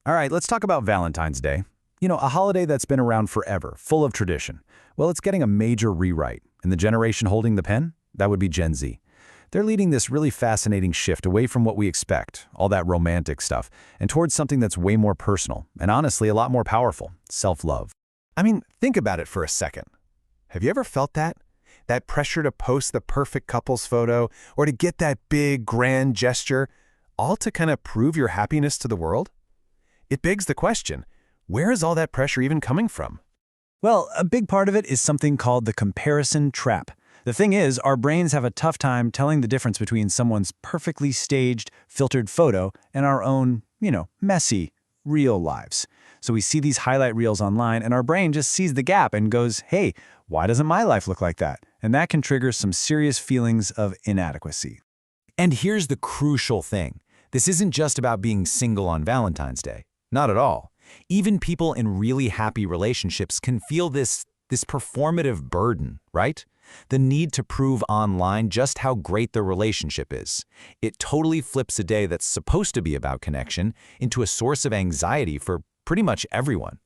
All right, let's talk about Valentine's Day. A holiday that's been around forever, full of tradition. Well, it's getting a major rewrite. And the generation holding the pen? That would be Gen Z. They're leading this really fascinating shift away from what we expect, all that romantic stuff, and towards something that's way more personal, and honestly a lot more powerful, self-love. I mean, think about it for a second. Have you ever felt that? That pressure to post the perfect couple's photo or to get that big, grand gesture, all to kind of prove your happiness to the world? It begs the question, where is all that pressure even coming from? Well, a big part of it is something called the comparison trap. The thing is, our brains have a tough time telling the difference between someone's perfectly staged, filtered photo and our own, messy, real lives. So we see these highlight reels online and our brain just sees the gap and goes, hey, why doesn't my life look like that? And that can trigger some serious feelings of inadequacy. And here's the crucial thing. This isn't just about being single on Valentine's Day. Not at all. Even people in really happy relationships can feel this performative burden, right? The need to prove online just how great the relationship is. It totally flips a day that's supposed to be about connection into a source of anxiety for pretty much everyone.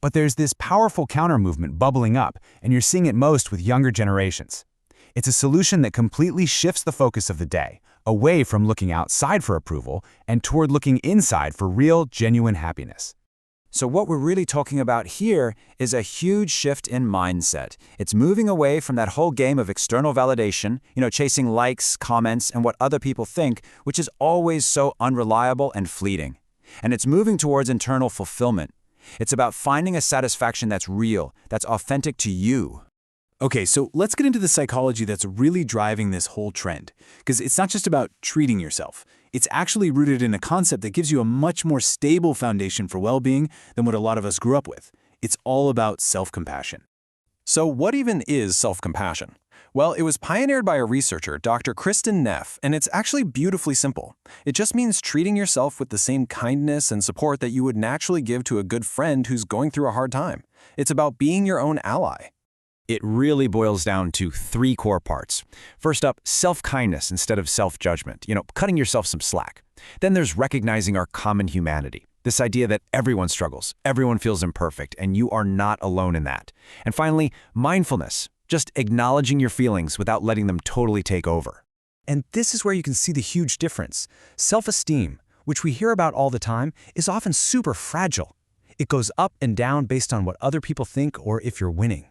But there's this powerful counter-movement bubbling up, and you're seeing it most with younger generations. It's a solution that completely shifts the focus of the day, away from looking outside for approval and toward looking inside for real, genuine happiness. So what we're really talking about here is a huge shift in mindset. It's moving away from that whole game of external validation, chasing likes, comments, and what other people think, which is always so unreliable and fleeting. And it's moving towards internal fulfillment. It's about finding a satisfaction that's real, that's authentic to you. Okay, so let's get into the psychology that's really driving this whole trend. Because it's not just about treating yourself. It's actually rooted in a concept that gives you a much more stable foundation for well-being than what a lot of us grew up with. It's all about self-compassion. So what even is self-compassion? Well, it was pioneered by a researcher, Dr. Kristen Neff, and it's actually beautifully simple. It just means treating yourself with the same kindness and support that you would naturally give to a good friend who's going through a hard time. It's about being your own ally. It really boils down to three core parts. First up, self-kindness instead of self-judgment, cutting yourself some slack. Then there's recognizing our common humanity, this idea that everyone struggles, everyone feels imperfect, and you are not alone in that. And finally, mindfulness, just acknowledging your feelings without letting them totally take over. And this is where you can see the huge difference. Self-esteem, which we hear about all the time, is often super fragile. It goes up and down based on what other people think or if you're winning.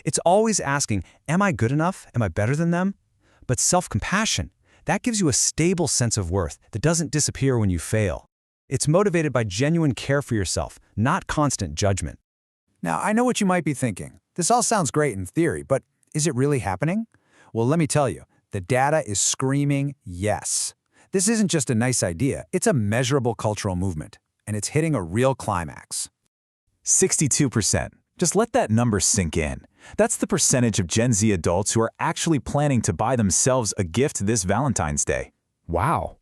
It's always asking, am I good enough? Am I better than them? But self-compassion, that gives you a stable sense of worth that doesn't disappear when you fail. It's motivated by genuine care for yourself, not constant judgment. Now, I know what you might be thinking. This all sounds great in theory, but is it really happening? Well, let me tell you, the data is screaming yes. This isn't just a nice idea, it's a measurable cultural movement, and it's hitting a real climax. 62%. Just let that number sink in. That's the percentage of Gen Z adults who are actually planning to buy themselves a gift this Valentine's Day. Wow.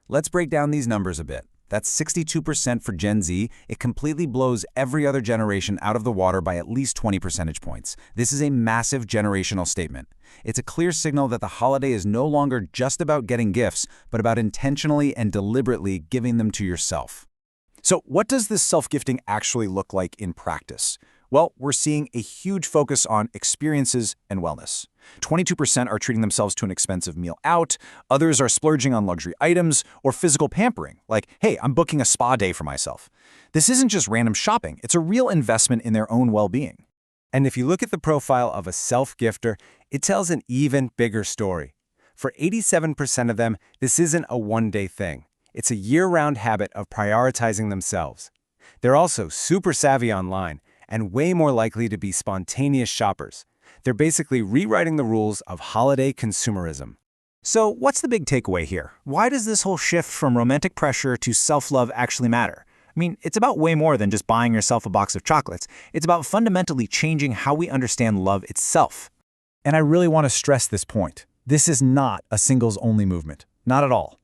Let's break down these numbers a bit. That's 62% for Gen Z. It completely blows every other generation out of the water by at least 20 percentage points. This is a massive generational statement. It's a clear signal that the holiday is no longer just about getting gifts, but about intentionally and deliberately giving them to yourself. So what does this self-gifting actually look like in practice? Well, we're seeing a huge focus on experiences and wellness. 22% are treating themselves to an expensive meal out, others are splurging on luxury items or physical pampering, like, hey, I'm booking a spa day for myself. This isn't just random shopping, it's a real investment in their own well-being. And if you look at the profile of a self-gifter, it tells an even bigger story. For 87% of them, this isn't a one-day thing. It's a year-round habit of prioritizing themselves. They're also super savvy online and way more likely to be spontaneous shoppers. They're basically rewriting the rules of holiday consumerism. So what's the big takeaway here? Why does this whole shift from romantic pressure to self-love actually matter? I mean, it's about way more than just buying yourself a box of chocolates. It's about fundamentally changing how we understand love itself. And I really want to stress this point. This is not a singles-only movement. Not at all.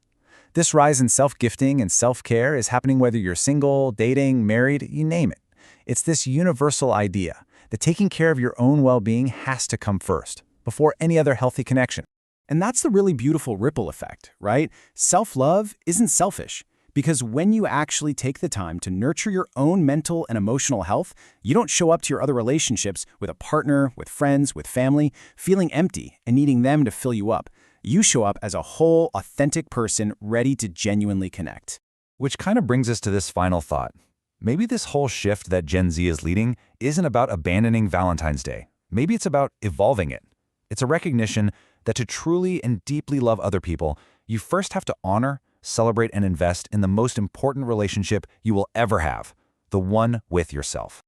This rise in self-gifting and self-care is happening whether you're single, dating, married, you name it. It's this universal idea that taking care of your own well-being has to come first, before any other healthy connection. And that's the really beautiful ripple effect, right? Self-love isn't selfish. Because when you actually take the time to nurture your own mental and emotional health, you don't show up to your other relationships with a partner, with friends, with family, feeling empty and needing them to fill you up. You show up as a whole, authentic person ready to genuinely connect. Which kind of brings us to this final thought. Maybe this whole shift that Gen Z is leading isn't about abandoning Valentine's Day. Maybe it's about evolving it. It's a recognition that to truly and deeply love other people, you first have to honor, celebrate, and invest in the most important relationship you will ever have, the one with yourself.